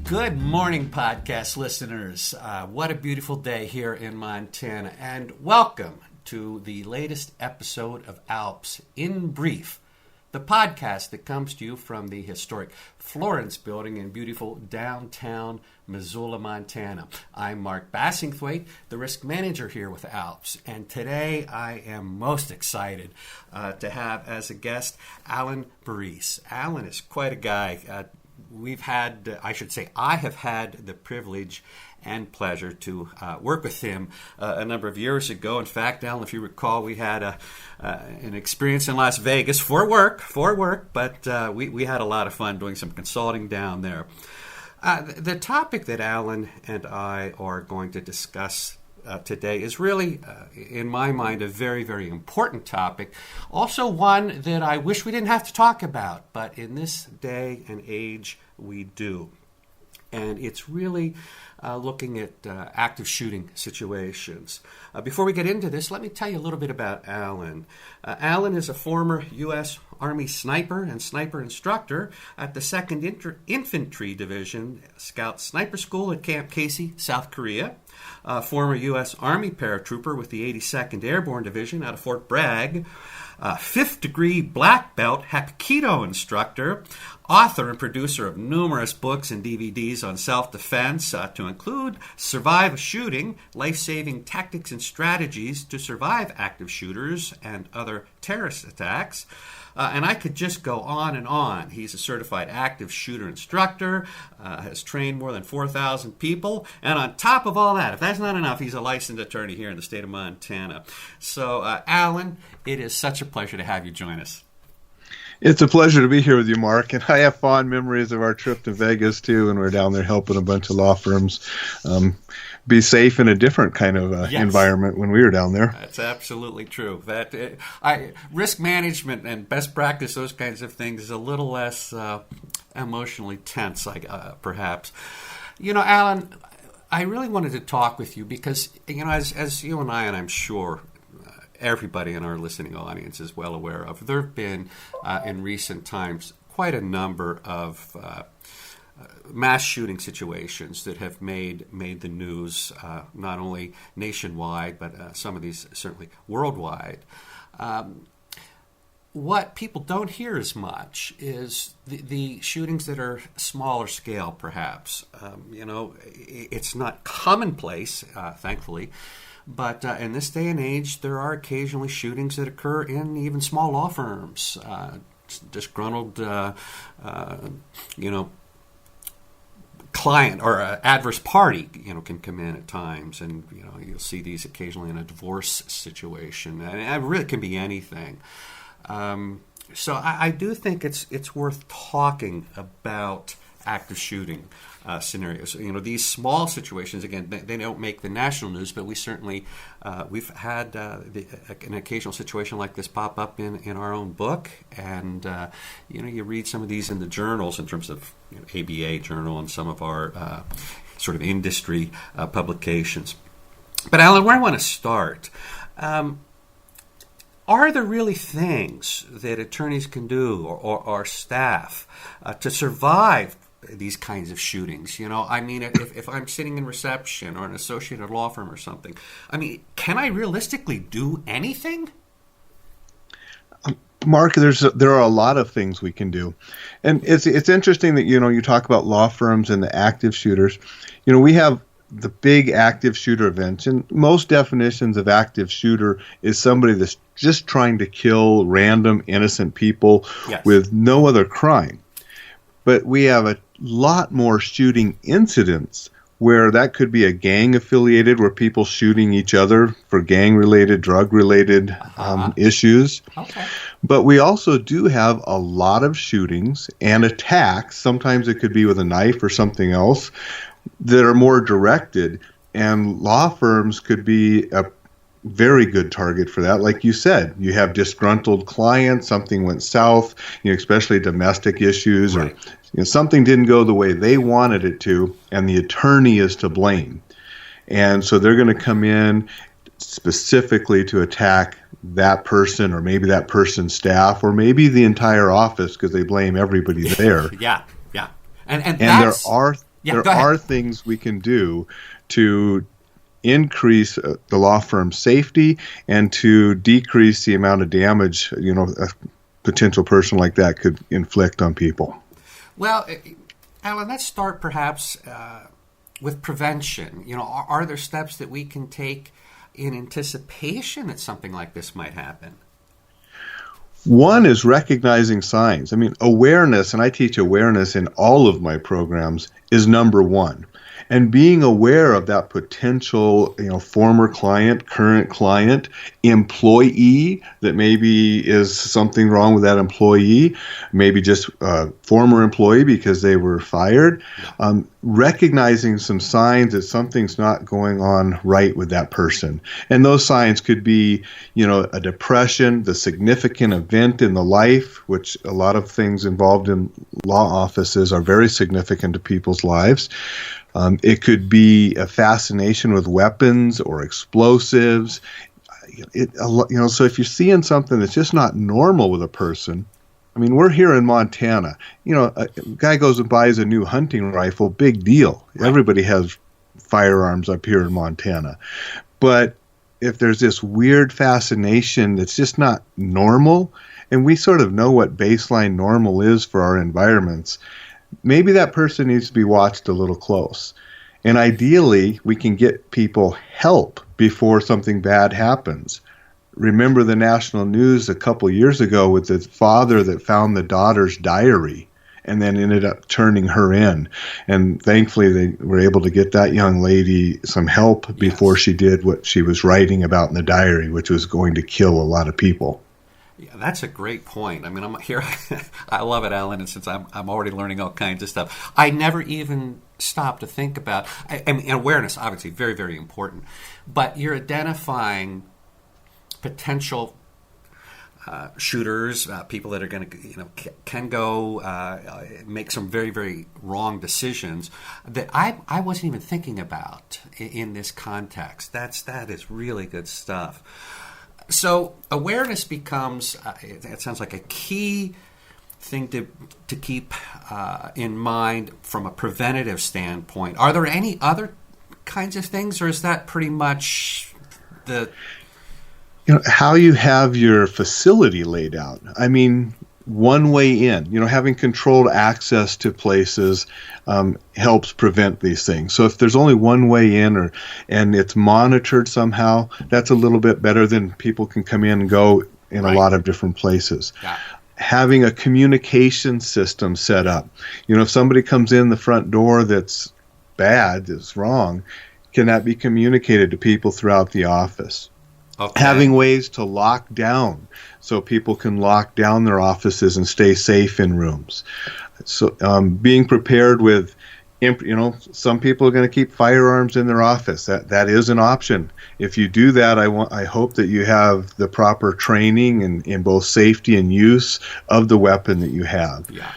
Good morning, podcast listeners. What a beautiful day here in Montana. And welcome to the latest episode of ALPS in Brief, the podcast that comes to you from the historic Florence Building in beautiful downtown Missoula, Montana. I'm Mark Bassingthwaite, the risk manager here with ALPS. And today I am most excited to have as a guest Alan Burrice. Alan is quite a guy. I have had the privilege and pleasure to work with him a number of years ago. In fact, Alan, if you recall, we had an experience in Las Vegas for work, but we had a lot of fun doing some consulting down there. The topic that Alan and I are going to discuss today is really, in my mind, a very, very important topic. Also one that I wish we didn't have to talk about, but in this day and age, we do. And it's really looking at active shooting situations. Before we get into this, let me tell you a little bit about Alan. Alan is a former U.S. Army sniper and sniper instructor at the 2nd Infantry Division Scout Sniper School at Camp Casey, South Korea. Former U.S. Army paratrooper with the 82nd Airborne Division out of Fort Bragg. 5th degree black belt Hapkido instructor, author and producer of numerous books and DVDs on self-defense, to include Survive a Shooting, Life-Saving Tactics and Strategies to Survive Active Shooters and Other Terrorist Attacks. And I could just go on and on. He's a certified active shooter instructor, has trained more than 4,000 people, and on top of all that, if that's not enough, he's a licensed attorney here in the state of Montana. So, Alan, it is such a pleasure to have you join us. It's a pleasure to be here with you, Mark, and I have fond memories of our trip to Vegas, too, and we're down there helping a bunch of law firms be safe in a different kind of environment when we were down there. That's absolutely true. Risk management and best practice, those kinds of things, is a little less emotionally tense, perhaps. You know, Alan, I really wanted to talk with you because, you know, as you and I'm sure everybody in our listening audience is well aware of, there have been, in recent times, quite a number of mass shooting situations that have made the news, not only nationwide, but some of these certainly worldwide. What people don't hear as much is the shootings that are smaller scale, perhaps. It's not commonplace, thankfully, but in this day and age, there are occasionally shootings that occur in even small law firms. Disgruntled, client or adverse party, can come in at times, and you'll see these occasionally in a divorce situation, and it really can be anything. So I do think it's worth talking about active shooting scenarios. These small situations, again, they don't make the national news, but we certainly we've had an occasional situation like this pop up in our own book, and you read some of these in the journals in terms of ABA Journal and some of our sort of industry publications. But Alan, where I want to start, are there really things that attorneys can do or our staff to survive these kinds of shootings? If I'm sitting in reception or an associated law firm or something, can I realistically do anything? Mark, there are a lot of things we can do, and it's interesting that you talk about law firms and the active shooters. We have the big active shooter events, and most definitions of active shooter is somebody that's just trying to kill random innocent people with no other crime. But we have a lot more shooting incidents where that could be a gang affiliated, where people shooting each other for gang related, drug related issues. Okay. But we also do have a lot of shootings and attacks. Sometimes it could be with a knife or something else that are more directed, and law firms could be a very good target for that. Like you said, you have disgruntled clients, something went south, especially domestic issues, right, or something didn't go the way they wanted it to, and the attorney is to blame. And so they're going to come in specifically to attack that person, or maybe that person's staff, or maybe the entire office, because they blame everybody there. Yeah. And there are Yeah, there go ahead. are things we can do to increase the law firm's safety and to decrease the amount of damage, a potential person like that could inflict on people. Well, Alan, let's start perhaps with prevention. Are there steps that we can take in anticipation that something like this might happen? One is recognizing signs. I mean, awareness, and I teach awareness in all of my programs, is number one. And being aware of that potential, former client, current client, employee, that maybe is something wrong with that employee, maybe just a former employee because they were fired, recognizing some signs that something's not going on right with that person. And those signs could be, a depression, the significant event in the life, which a lot of things involved in law offices are very significant to people's lives. It could be a fascination with weapons or explosives. So if you're seeing something that's just not normal with a person, I mean, we're here in Montana. A guy goes and buys a new hunting rifle, big deal. Everybody has firearms up here in Montana. But if there's this weird fascination that's just not normal, and we sort of know what baseline normal is for our environments, maybe that person needs to be watched a little close. And ideally, we can get people help before something bad happens. Remember the national news a couple years ago with the father that found the daughter's diary and then ended up turning her in. And thankfully, they were able to get that young lady some help before she did what she was writing about in the diary, which was going to kill a lot of people. Yeah, that's a great point. I mean, I'm here. I love it, Alan. And since I'm already learning all kinds of stuff, I never even stopped to think about. I mean, awareness, obviously, very, very important. But you're identifying potential shooters, people that are going to, can go make some very, very wrong decisions that I wasn't even thinking about in this context. That is really good stuff. So awareness becomes, it sounds like a key thing to keep in mind from a preventative standpoint. Are there any other kinds of things, or is that pretty much the... how you have your facility laid out. I mean, one way in, having controlled access to places helps prevent these things. So if there's only one way in and it's monitored somehow, that's a little bit better than people can come in and go in a lot of different places. Yeah. Having a communication system set up. If somebody comes in the front door that's bad, that's wrong, can that be communicated to people throughout the office? Okay. Having ways to lock down so people can lock down their offices and stay safe in rooms. So being prepared with, some people are going to keep firearms in their office. That is an option. If you do that, I hope that you have the proper training in both safety and use of the weapon that you have. Yeah.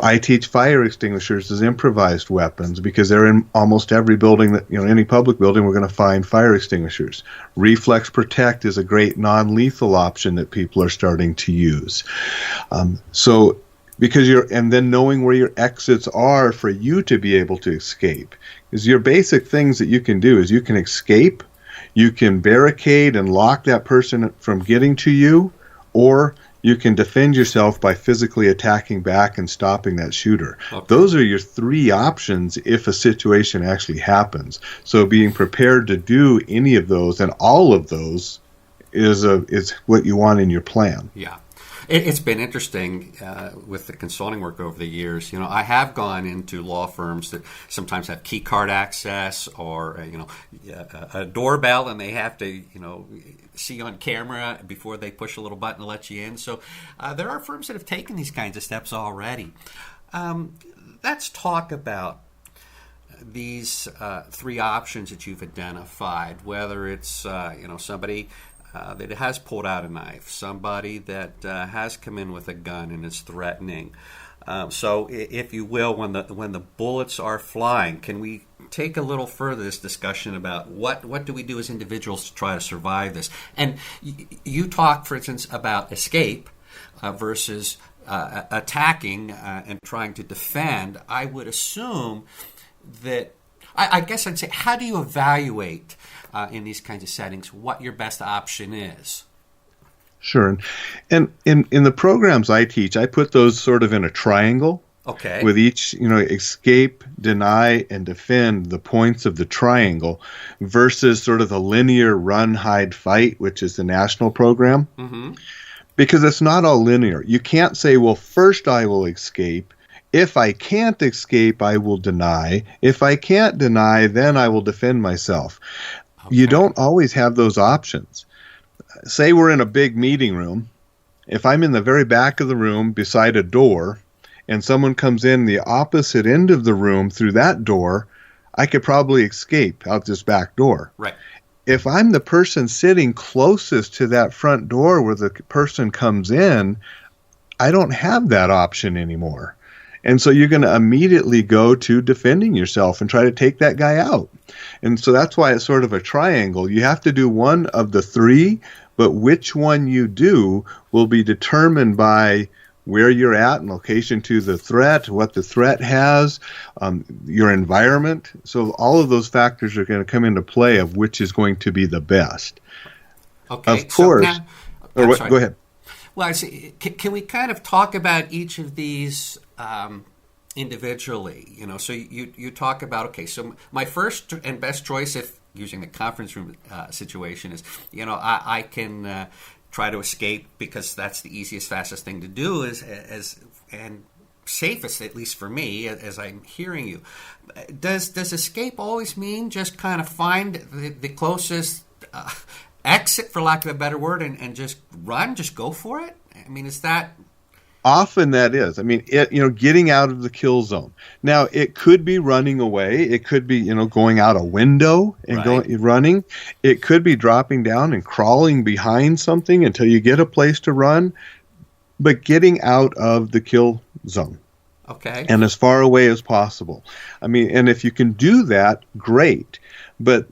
I teach fire extinguishers as improvised weapons because they're in almost every building that, any public building, we're going to find fire extinguishers. Reflex Protect is a great non-lethal option that people are starting to use. And then knowing where your exits are for you to be able to escape. Because your basic things that you can do is you can escape, you can barricade and lock that person from getting to you, or you can defend yourself by physically attacking back and stopping that shooter. Okay. Those are your three options if a situation actually happens. So being prepared to do any of those and all of those is what you want in your plan. Yeah. It's been interesting with the consulting work over the years. I have gone into law firms that sometimes have key card access or a doorbell, and they have to see on camera before they push a little button to let you in. So there are firms that have taken these kinds of steps already. Let's talk about these three options that you've identified. Whether it's somebody that has pulled out a knife, somebody that has come in with a gun and is threatening. So, if you will, when the bullets are flying, can we take a little further this discussion about what do we do as individuals to try to survive this? And you talk, for instance, about escape versus attacking and trying to defend, I would assume that, I guess I'd say, how do you evaluate in these kinds of settings what your best option is? Sure. And in the programs I teach, I put those sort of in a triangle. Okay. With each, escape, deny, and defend the points of the triangle versus sort of the linear run, hide, fight, which is the national program. Mm-hmm. Because it's not all linear. You can't say, well, first I will escape. If I can't escape, I will deny. If I can't deny, then I will defend myself. Okay. You don't always have those options. Say we're in a big meeting room. If I'm in the very back of the room beside a door, and someone comes in the opposite end of the room through that door, I could probably escape out this back door. Right. If I'm the person sitting closest to that front door where the person comes in, I don't have that option anymore. And so you're going to immediately go to defending yourself and try to take that guy out. And so that's why it's sort of a triangle. You have to do one of the three, but which one you do will be determined by where you're at in location to the threat, what the threat has, your environment. So all of those factors are going to come into play of which is going to be the best. Okay. Of course. So now, go ahead. Well, can we kind of talk about each of these individually? So you talk about, okay, so my first and best choice, if using the conference room situation, is, I can try to escape because that's the easiest, fastest thing to do and safest, at least for me, as I'm hearing you. Does escape always mean just kind of find the closest exit, for lack of a better word, and just run, just go for it? I mean, is that... Often that is. I mean, getting out of the kill zone. Now, it could be running away. It could be, going out a window and running. It could be dropping down and crawling behind something until you get a place to run. But getting out of the kill zone. Okay. And as far away as possible. I mean, and if you can do that, great. But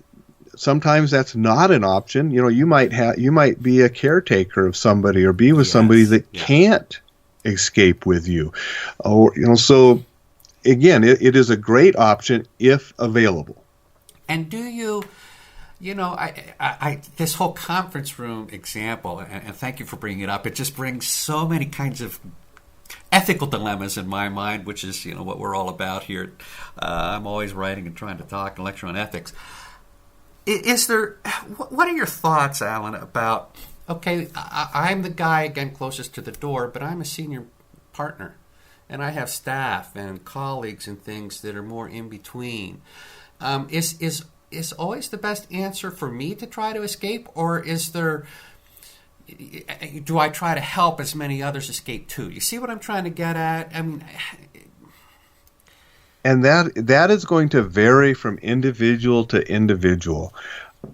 sometimes that's not an option. You might be a caretaker of somebody or be with somebody that can't escape with you, or so again, it is a great option if available. And do you I this whole conference room example, and thank you for bringing it up, it just brings so many kinds of ethical dilemmas in my mind, which is what we're all about here. I'm always writing and trying to talk and lecture on ethics. Is there, what are your thoughts, Alan, about, okay, I'm the guy, again, closest to the door, but I'm a senior partner, and I have staff and colleagues and things that are more in between. Is always the best answer for me to try to escape, or do I try to help as many others escape too? You see what I'm trying to get at? I mean... And that is going to vary from individual to individual.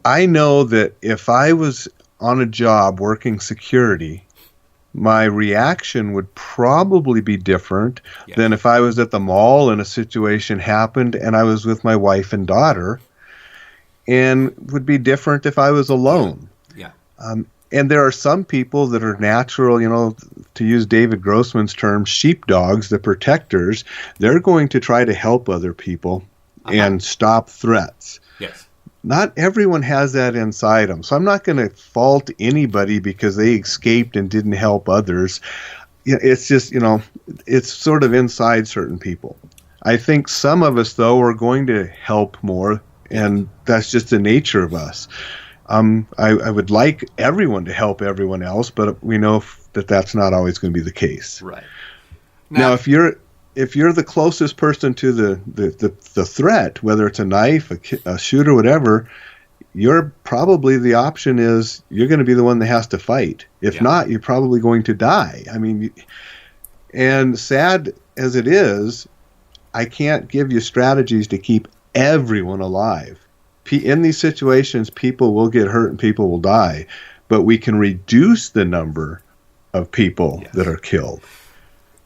I know that if I was on a job working security, my reaction would probably be different than if I was at the mall and a situation happened and I was with my wife and daughter, and would be different if I was alone. Yeah. And there are some people that are natural, to use David Grossman's term, sheepdogs, the protectors. They're going to try to help other people and stop threats. Yes. Not everyone has that inside them. So I'm not going to fault anybody because they escaped and didn't help others. It's just, it's sort of inside certain people. I think some of us, though, are going to help more, and that's just the nature of us. I would like everyone to help everyone else, but we know that that's not always going to be the case. Right. Now if you're the closest person to the threat, whether it's a knife, a shooter, whatever, you're probably, the option is you're going to be the one that has to fight. If not, you're probably going to die. I mean, and sad as it is, I can't give you strategies to keep everyone alive. In these situations, people will get hurt and people will die, but we can reduce the number of people that are killed.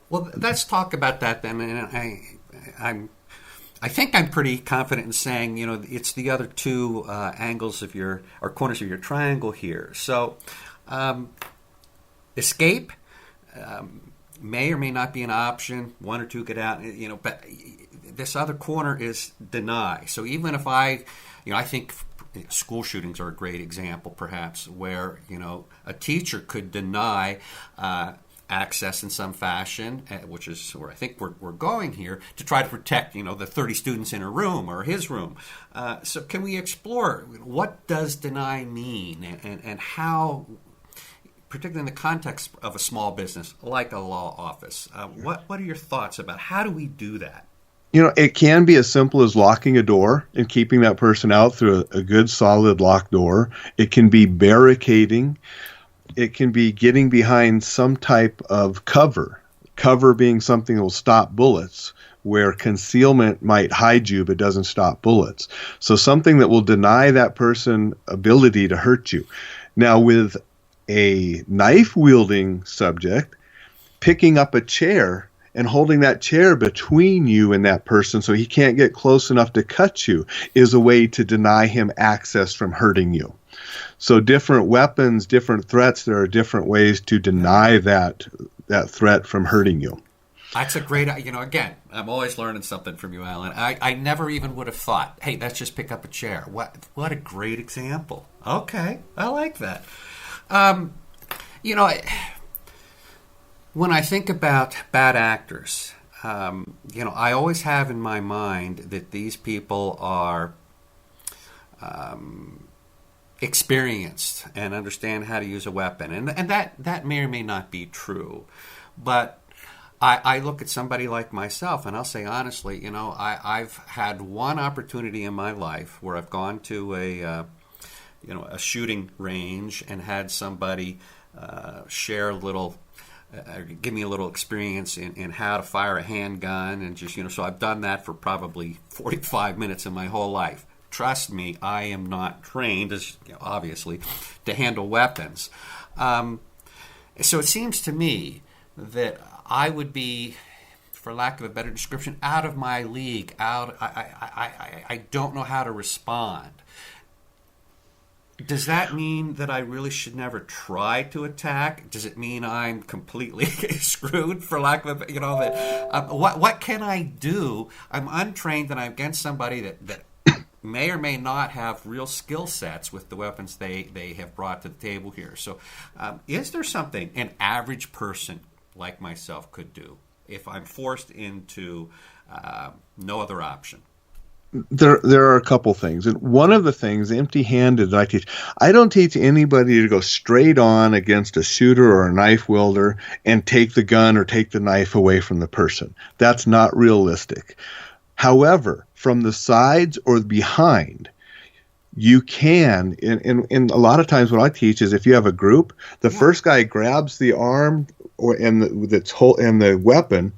Well, let's talk about that then. And I think I'm pretty confident in saying, it's the other two angles of or corners of your triangle here. So, escape. may or may not be an option. One or two get out, but this other corner is deny. So even if I think school shootings are a great example, perhaps, where a teacher could deny access in some fashion, which is where I think we're going here, to try to protect the 30 students in her room or his room. So can we explore what does deny mean, and how, particularly in the context of a small business like a law office, what are your thoughts about how do we do that? It can be as simple as locking a door and keeping that person out through a good, solid locked door. It can be barricading. It can be getting behind some type of cover being something that will stop bullets, where concealment might hide you but doesn't stop bullets. So something that will deny that person ability to hurt you. Now, with a knife-wielding subject, picking up a chair and holding that chair between you and that person so he can't get close enough to cut you is a way to deny him access from hurting you. So different weapons, different threats, there are different ways to deny that threat from hurting you. That's a great, again, I'm always learning something from you, Alan. I never even would have thought, hey, let's just pick up a chair. What a great example. Okay, I like that. When I think about bad actors, I always have in my mind that these people are experienced and understand how to use a weapon. And that may or may not be true. But I look at somebody like myself, and I'll say honestly, I've had one opportunity in my life where I've gone to a shooting range and had somebody share a little, give me a little experience in how to fire a handgun, and just, so I've done that for probably 45 minutes in my whole life. Trust me, I am not trained, obviously, to handle weapons. So it seems to me that I would be, for lack of a better description, out of my league. I don't know how to respond. Does that mean that I really should never try to attack? Does it mean I'm completely screwed, for lack of what can I do? I'm untrained and I'm against somebody that may or may not have real skill sets with the weapons they have brought to the table here. So is there something an average person like myself could do if I'm forced into no other option? There are a couple things. And one of the things, empty-handed, that I teach, I don't teach anybody to go straight on against a shooter or a knife wielder and take the gun or take the knife away from the person. That's not realistic. However, from the sides or behind, you can, and a lot of times what I teach is if you have a group, the first guy grabs the arm and the weapon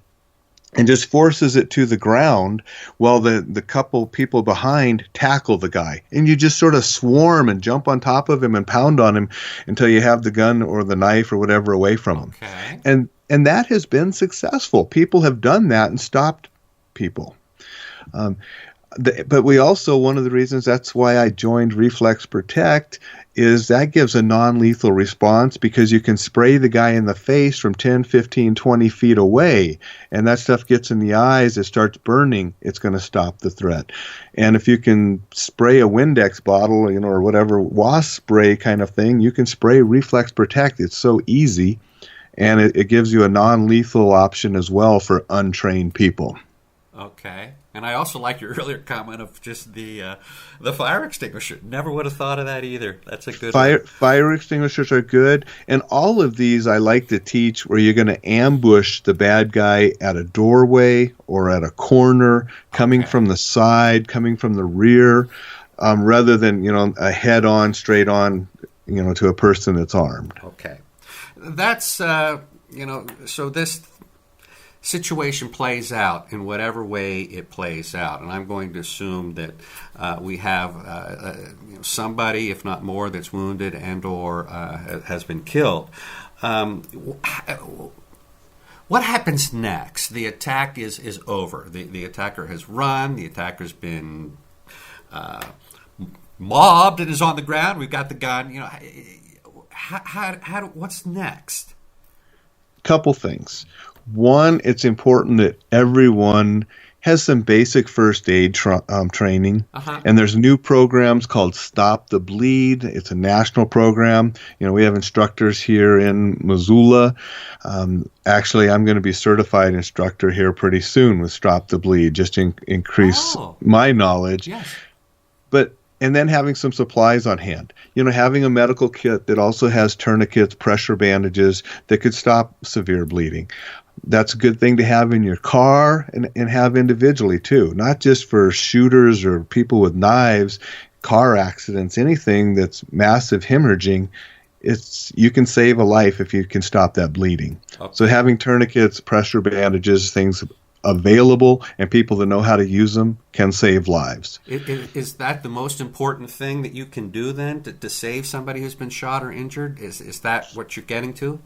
and just forces it to the ground while the couple people behind tackle the guy. And you just sort of swarm and jump on top of him and pound on him until you have the gun or the knife or whatever away from him. Okay. And that has been successful. People have done that and stopped people. But we also, one of the reasons that's why I joined Reflex Protect is that gives a non-lethal response, because you can spray the guy in the face from 10, 15, 20 feet away, and that stuff gets in the eyes, it starts burning, it's going to stop the threat. And if you can spray a Windex bottle, or whatever wasp spray kind of thing, you can spray Reflex Protect. It's so easy, and it gives you a non-lethal option as well for untrained people. Okay. And I also like your earlier comment of just the fire extinguisher. Never would have thought of that either. That's a good one. Fire extinguishers are good. And all of these I like to teach where you're going to ambush the bad guy at a doorway or at a corner, coming from the side, coming from the rear, rather than, a head-on, straight-on, to a person that's armed. Okay. That's, so this situation plays out in whatever way it plays out, and I'm going to assume that we have somebody, if not more, that's wounded and or has been killed. What happens next? The attack is over. The attacker has run. The attacker's been mobbed and is on the ground. We've got the gun. What's next? Couple things. One, it's important that everyone has some basic first aid training. Uh-huh. And there's new programs called Stop the Bleed. It's a national program. We have instructors here in Missoula. Actually, I'm going to be certified instructor here pretty soon with Stop the Bleed, just to increase my knowledge. Yes. And then having some supplies on hand. Having a medical kit that also has tourniquets, pressure bandages that could stop severe bleeding. That's a good thing to have in your car and have individually too, not just for shooters or people with knives, car accidents, anything that's massive hemorrhaging. You can save a life if you can stop that bleeding. Okay. So having tourniquets, pressure bandages, things available, and people that know how to use them can save lives. Is that the most important thing that you can do then to save somebody who's been shot or injured? Is that what you're getting to?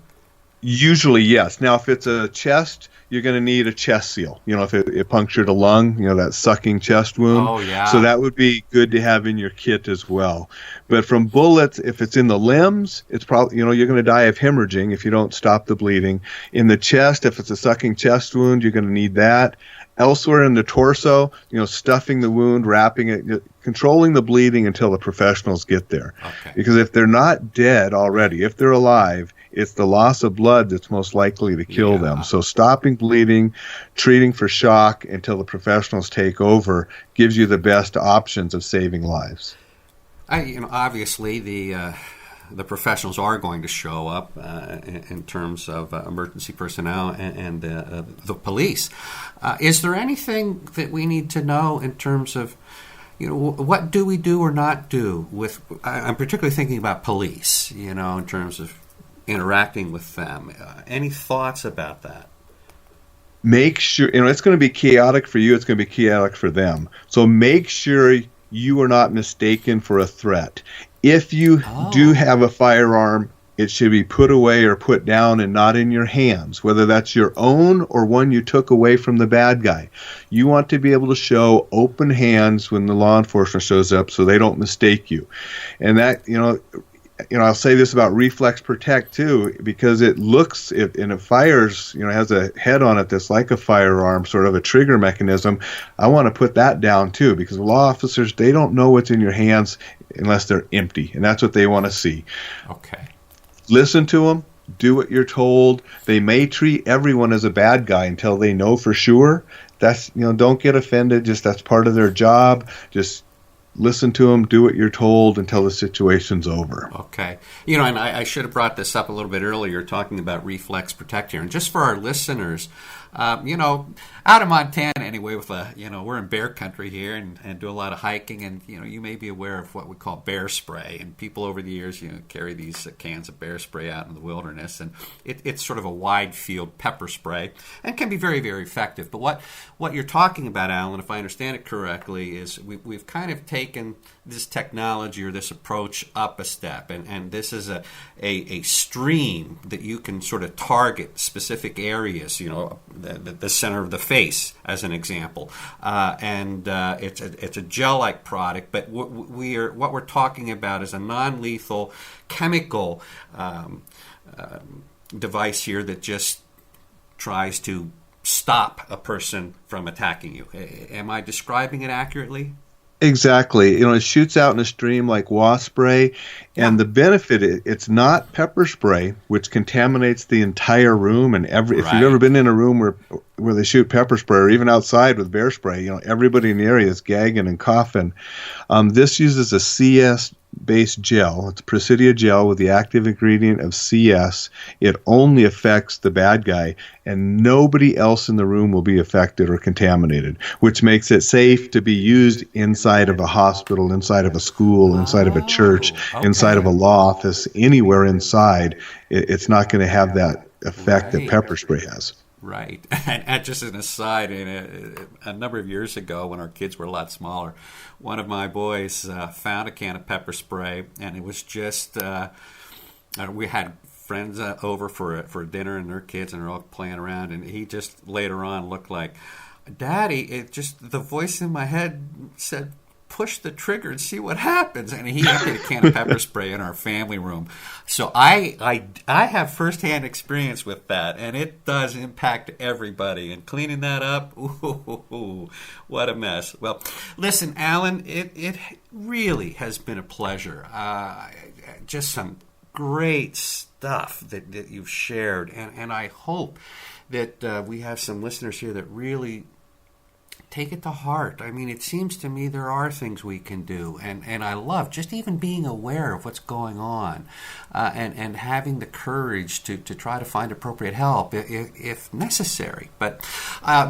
Usually, yes. Now, if it's a chest, you're going to need a chest seal. If it punctured a lung, that sucking chest wound. Oh, yeah. So that would be good to have in your kit as well. But from bullets, if it's in the limbs, it's probably, you're going to die of hemorrhaging if you don't stop the bleeding. In the chest, if it's a sucking chest wound, you're going to need that. Elsewhere in the torso, stuffing the wound, wrapping it, controlling the bleeding until the professionals get there. Okay. Because if they're not dead already, if they're alive, it's the loss of blood that's most likely to kill them. So stopping bleeding, treating for shock until the professionals take over gives you the best options of saving lives. Obviously the professionals are going to show up in terms of emergency personnel and the police. Is there anything that we need to know in terms of, what do we do or not do with? I'm particularly thinking about police. In terms of interacting with them. Any thoughts about that? Make sure, it's going to be chaotic for you, it's going to be chaotic for them. So make sure you are not mistaken for a threat. If you do have a firearm, it should be put away or put down and not in your hands, whether that's your own or one you took away from the bad guy. You want to be able to show open hands when the law enforcement shows up so they don't mistake you. And that, I'll say this about Reflex Protect too, because it fires, has a head on it that's like a firearm, sort of a trigger mechanism. I want to put that down too, because law officers, they don't know what's in your hands unless they're empty, and that's what they want to see. Okay. Listen to them. Do what you're told. They may treat everyone as a bad guy until they know for sure. That's, don't get offended. That's part of their job. Just listen to them, do what you're told until the situation's over. Okay. And I should have brought this up a little bit earlier, talking about Reflex Protect here. And just for our listeners, out of Montana anyway, we're in bear country here and do a lot of hiking, and you may be aware of what we call bear spray, and people over the years carry these cans of bear spray out in the wilderness, and it's sort of a wide field pepper spray and can be very, very effective. But what you're talking about, Alan, if I understand it correctly, is we've kind of taken this technology or this approach up a step, and this is a stream that you can sort of target specific areas, the center of the face, as an example, and it's a gel-like product. But what we're talking about is a non-lethal chemical device here that just tries to stop a person from attacking you. Am I describing it accurately? Exactly. It shoots out in a stream like wasp spray, and the benefit, it's not pepper spray, which contaminates the entire room. And if you've ever been in a room where they shoot pepper spray, or even outside with bear spray, everybody in the area is gagging and coughing. This uses a CS-based gel. It's a Presidia gel with the active ingredient of CS. It only affects the bad guy, and nobody else in the room will be affected or contaminated, which makes it safe to be used inside of a hospital, inside of a school, inside of a church, inside of a law office, anywhere inside. It's not going to have that effect that pepper spray has. Right. And just an aside, a number of years ago when our kids were a lot smaller, one of my boys found a can of pepper spray, and it was just, we had friends over for dinner and their kids, and they're all playing around, and he just later on looked like, Daddy, the voice in my head said, push the trigger and see what happens. And he emptied a can of pepper spray in our family room. So I have firsthand experience with that, and it does impact everybody. And cleaning that up, ooh, what a mess. Well, listen, Alan, it really has been a pleasure. Just some great stuff that you've shared, and I hope that we have some listeners here that really take it to heart. I mean, it seems to me there are things we can do, and I love just even being aware of what's going on, and having the courage to try to find appropriate help if necessary. But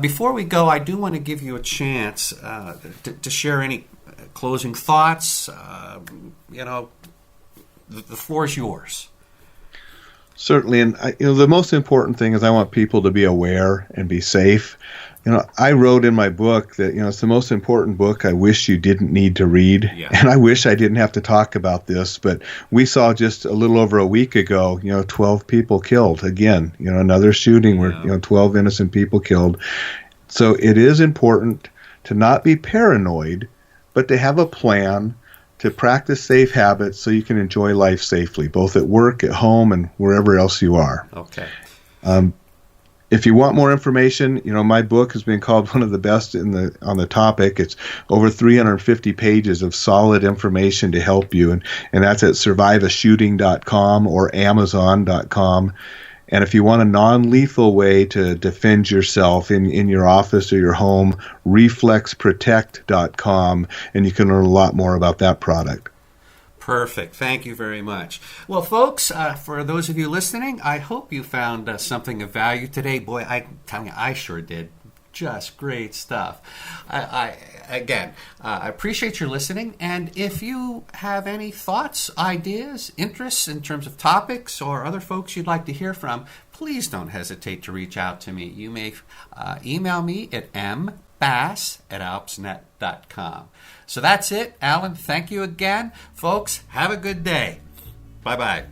before we go, I do want to give you a chance to share any closing thoughts. The floor is yours. Certainly, and the most important thing is I want people to be aware and be safe. I wrote in my book that it's the most important book I wish you didn't need to read, and I wish I didn't have to talk about this. But we saw just a little over a week ago, 12 people killed again. Another shooting where 12 innocent people killed. So it is important to not be paranoid, but to have a plan, to practice safe habits so you can enjoy life safely, both at work, at home, and wherever else you are. Okay. If you want more information, my book has been called one of the best on the topic. It's over 350 pages of solid information to help you, and that's at surviveashooting.com or amazon.com. And if you want a non-lethal way to defend yourself in your office or your home, reflexprotect.com, and you can learn a lot more about that product. Perfect. Thank you very much. Well, folks, for those of you listening, I hope you found something of value today. Boy, I tell you, I sure did. Just great stuff. I appreciate your listening. And if you have any thoughts, ideas, interests in terms of topics or other folks you'd like to hear from, please don't hesitate to reach out to me. You may email me at mbass@alpsnet.com. So that's it. Alan, thank you again. Folks, have a good day. Bye-bye.